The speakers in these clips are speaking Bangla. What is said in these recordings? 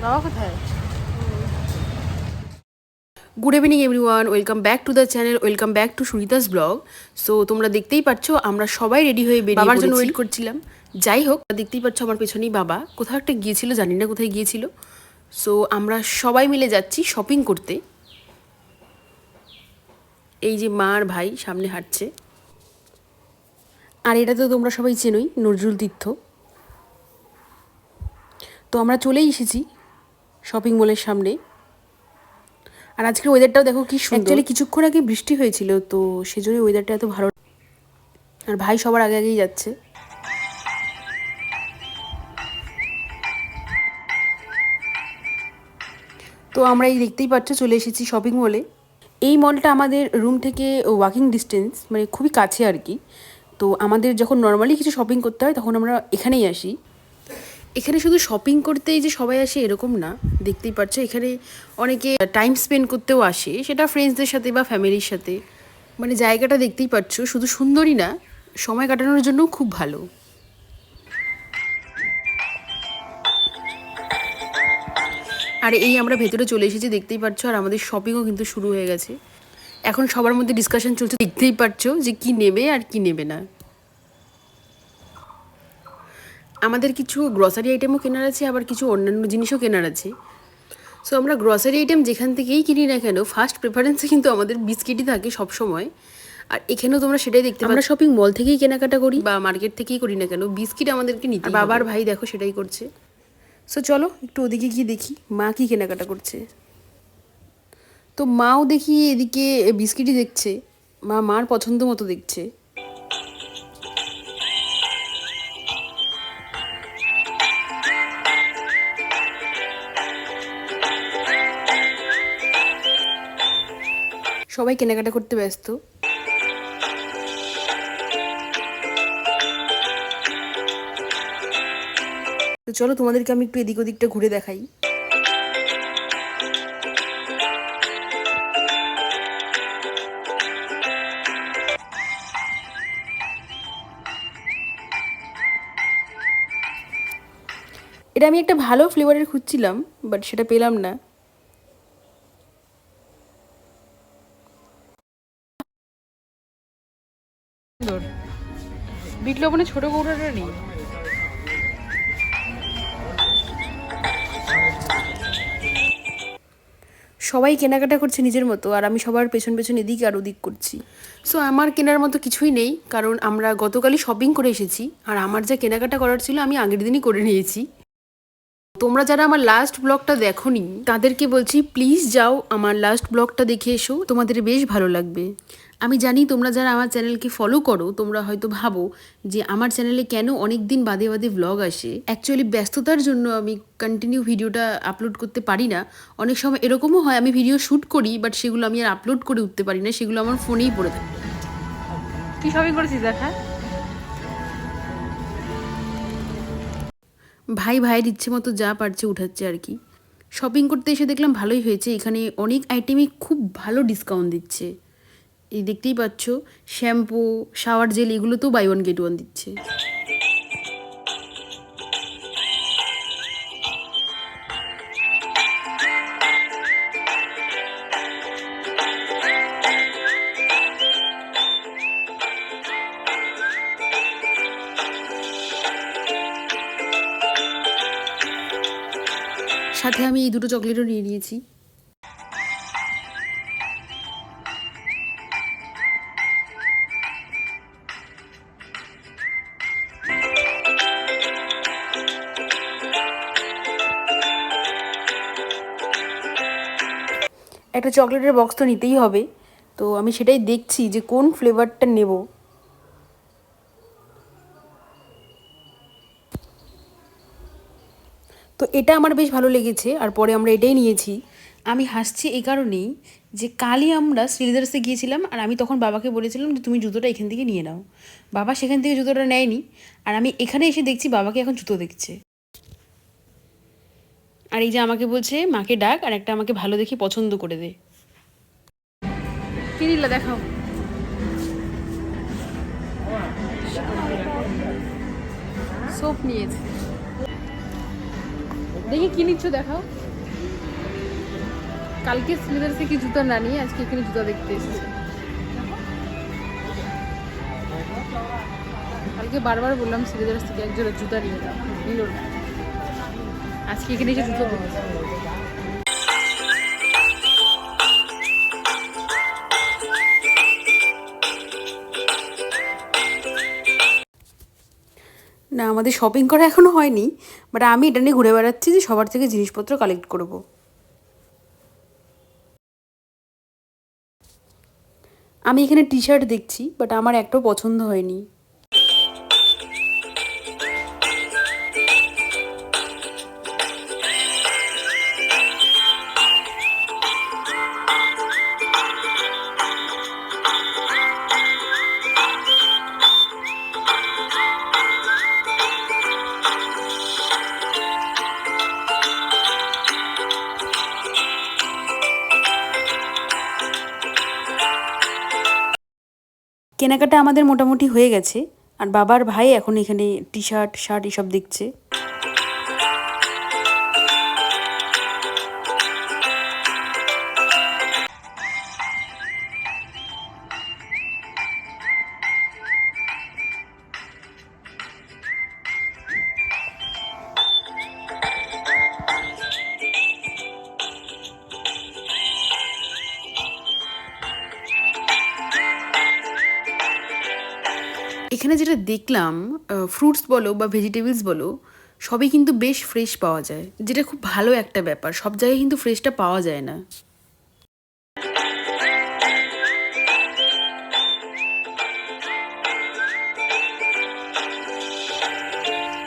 বাবা কোথায়? Good evening everyone, welcome back to the channel, welcome back to সুরিতাস ব্লগ। সো তোমরা দেখতেই পাচ্ছ আমরা সবাই রেডি হয়ে বেরিয়ে বাবার জন্য ওয়েট করছিলাম। যাই হোক, দেখতেই পাচ্ছ আমার পেছনেই বাবা কোথাও একটা গিয়েছিল, জানি না কোথায় গিয়েছিল। সো আমরা সবাই মিলে যাচ্ছি শপিং করতে। এই যে মা আর ভাই সামনে হাঁটছে, আর এটা তো তোমরা সবাই চেনোই, নজরুল তীর্থ। তো আমরা চলেই এসেছি শপিং মলের সামনে। আর আজকের ওয়েদারটাও দেখো কি সুন্দর। অ্যাকচুয়ালি কিছুক্ষণ আগে বৃষ্টি হয়েছিল, তো সেজন্য ওয়েদারটা এত ভালো। আর ভাই সবার আগে আগেই যাচ্ছে। তো আমরা এই দেখতেই পাচ্ছ চলে এসেছি শপিং মলে। এই মলটা আমাদের রুম থেকে ওয়াকিং ডিস্টেন্স, মানে খুবই কাছে আর কি। তো আমাদের যখন নর্মালি কিছু শপিং করতে হয় তখন আমরা এখানেই আসি। এখানে শুধু শপিং করতেই যে সবাই আসে এরকম না, দেখতেই পাচ্ছ এখানে অনেকে টাইম স্পেন্ড করতেও আসে, সেটা ফ্রেন্ডসদের সাথে বা ফ্যামিলির সাথে। মানে জায়গাটা দেখতেই পাচ্ছ শুধু সুন্দরই না, সময় কাটানোর জন্যও খুব ভালো। আর এই আমরা ভেতরে চলে এসেছি দেখতেই পাচ্ছ, আর আমাদের শপিংও কিন্তু শুরু হয়ে গেছে। এখন সবার মধ্যে ডিসকাশন চলছে, দেখতেই পাচ্ছ যে কি নেবে আর কি নেবে না। আমাদের কিছু গ্রসারি আইটেমও কেনার আছে, আবার কিছু অন্যান্য জিনিসও কেনার আছে। সো আমরা গ্রসারি আইটেম যেখান থেকেই কিনি না কেন, ফার্স্ট প্রেফারেন্সে কিন্তু আমাদের বিস্কিটই থাকে সবসময়। আর এখানেও তোমরা সেটাই দেখতে পাচ্ছ, আমরা শপিং মল থেকেই কেনাকাটা করি বা মার্কেট থেকেই করি না কেন, বিস্কিট আমাদেরকে নিতে। বাবার ভাই দেখো সেটাই করছে। সো চলো একটু ওদিকে গিয়ে দেখি মা কি কেনাকাটা করছে। তো মাও দেখি এদিকে বিস্কিটই দেখছে, মা মার পছন্দ মতো দেখছে। সবাই কেনাকাটা করতে ব্যস্ত। তো চলো তোমাদেরকে আমি একটু এদিক ওদিকটা ঘুরে দেখাই। এটা আমি একটা ভালো ফ্লেভারের খুঁজছিলাম, বাট সেটা পেলাম না। বিট লবণে ছোট কৌটাটা নেই। সবাই কেনাকাটা করছে নিজের মতো, আর আমি সবার পেছন পেছন এদিক আর ওদিক করছি। সো আমার কেনার মতো কিছুই নেই, কারণ আমরা গতকালই শপিং করে এসেছি। আর আমার যা কেনাকাটা করার ছিল আমি আগের দিনই করে নিয়েছি। তোমরা যারা আমার লাস্ট ব্লগটা দেখোনি তাদেরকে বলছি প্লিজ যাও আমার লাস্ট ব্লগটা দেখে এসো, তোমাদের বেশ ভালো লাগবে। আমি জানি তোমরা যারা আমার চ্যানেলকে ফলো করো তোমরা হয়তো ভাবো যে আমার চ্যানেলে কেন অনেক দিন বাদে বাদে ব্লগ আসে। অ্যাকচুয়ালি ব্যস্ততার জন্য আমি কন্টিনিউ ভিডিওটা আপলোড করতে পারি না। অনেক সময় এরকমও হয় আমি ভিডিও শ্যুট করি, বাট সেগুলো আমি আর আপলোড করে উঠতে পারি না, সেগুলো আমার ফোনেই পড়ে থাকে। কি শপিং করেছিস দেখা? ভাই ভাইয়ের ইচ্ছে মতো যা পারছে উঠাচ্ছে আর কি। শপিং করতে এসে দেখলাম ভালোই হয়েছে, এখানে অনেক আইটেমই খুব ভালো ডিসকাউন্ট দিচ্ছে। এই দেখতেই পাচ্ছ শ্যাম্পু, শাওয়ার জেল, এগুলোতেও বাই ওয়ান গেট ওয়ান দিচ্ছে। সাথে আমি এই দুটো চকলেটও নিয়ে নিয়েছি। একটা চকলেটের বক্স তো নিতেই হবে, তো আমি সেটাই দেখছি যে কোন ফ্লেভারটা নেব। তো এটা আমার বেশ ভালো লেগেছে, আর পরে আমরা এটাই নিয়েছি। আমি হাসছি এই কারণেই যে কালই আমরা শ্রীলেদার্সে গিয়েছিলাম, আর আমি তখন বাবাকে বলেছিলাম যে তুমি জুতোটা এখান থেকে নিয়ে নাও। বাবা সেখান থেকে জুতোটা নেয়নি, আর আমি এখানে এসে দেখছি বাবাকে এখন জুতো দেখছে। আর এই যে আমাকে বলছে মাকে ডাক আর একটা আমাকে ভালো দেখে পছন্দ করে দে। কি নিলে দেখাও। সোপ নিয়েছে। দেখি কি নিচ্ছ দেখাও। কালকে স্লিদার থেকে জুতা না নিয়ে আজকে এখানে জুতা দেখতে এসেছি। কালকে বারবার বললাম স্লিদার থেকে এক জোড়া জুতা নিয়ে দাও, নিল না। আজকে এখানে এসে জুতো পরেছে। না, আমাদের শপিং করা এখনও হয়নি, বাট আমি এটা নিয়ে ঘুরে বেড়াচ্ছি যে সবার থেকে জিনিসপত্র কালেক্ট করব। আমি এখানে টি শার্ট দেখছি, বাট আমার একটাও পছন্দ হয়নি। কেনাকাটা আমাদের মোটামুটি হয়ে গেছে, আর বাবার ভাই এখন এখানে টি শার্ট শার্ট এসব দেখছে। এখানে যেটা দেখলাম, ফ্রুটস বলো বা ভেজিটেবলস বলো, সবই কিন্তু বেশ ফ্রেশ পাওয়া যায়, যেটা খুব ভালো একটা ব্যাপার। সব জায়গায় কিন্তু ফ্রেশটা পাওয়া যায় না।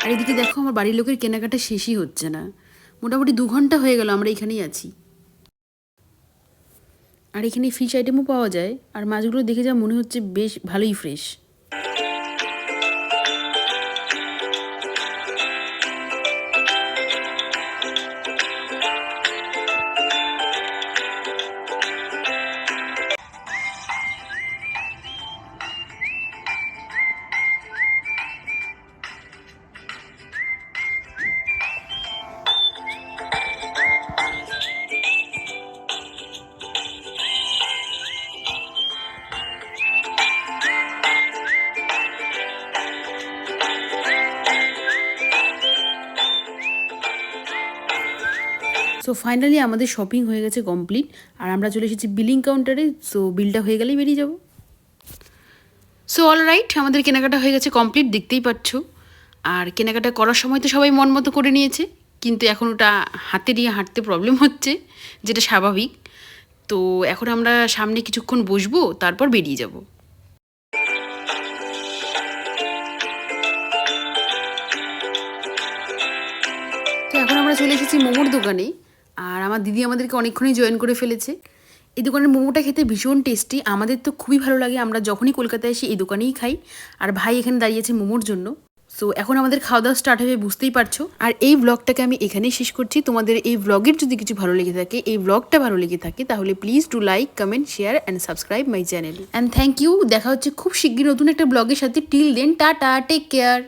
আর এদিকে দেখো, আমার বাড়ির লোকের কেনাকাটা শেষই হচ্ছে না। মোটামুটি 2 ঘন্টা হয়ে গেল আমরা এখানেই আছি। আর এখানে ফিশ আইটেমও পাওয়া যায়, আর মাছগুলো দেখে যা মনে হচ্ছে বেশ ভালোই ফ্রেশ। সো ফাইনালি আমাদের শপিং হয়ে গেছে কমপ্লিট, আর আমরা চলে এসেছি বিলিং কাউন্টারে। সো বিলটা হয়ে গেলেই বেরিয়ে যাব। সো অল রাইট, আমাদের কেনাকাটা হয়ে গেছে কমপ্লিট, দেখতেই পাচ্ছ। আর কেনাকাটা করার সময় তো সবাই মন মতো করে নিয়েছে, কিন্তু এখন ওটা হাতে নিয়ে হাঁটতে প্রবলেম হচ্ছে, যেটা স্বাভাবিক। তো এখন আমরা সামনে কিছুক্ষণ বসবো, তারপর বেরিয়ে যাব। তো এখন আমরা চলে এসেছি মোমোর দোকানে, আর আমার দিদি আমাদেরকে অনেকক্ষণই জয়েন করে ফেলেছে। এই দোকানের মোমোটা খেতে ভীষণ টেস্টি, আমাদের তো খুবই ভালো লাগে। আমরা যখনই কলকাতায় আসি এই দোকানেই খাই, আর ভাই এখানে দাঁড়িয়েছে মোমোর জন্য। সো এখন আমাদের খাওয়া দাওয়া স্টার্ট হবে, বুঝতেই পারছো। আর এই ব্লগটাকে আমি এখানেই শেষ করছি। তোমাদের এই ব্লগের যদি কিছু ভালো লেগে থাকে, এই ব্লগটা ভালো লেগে থাকে, তাহলে please do like, comment, share and subscribe my channel. And thank you. দেখা হচ্ছে খুব শিগগির নতুন একটা ব্লগের সাথে। Till then tata, take care.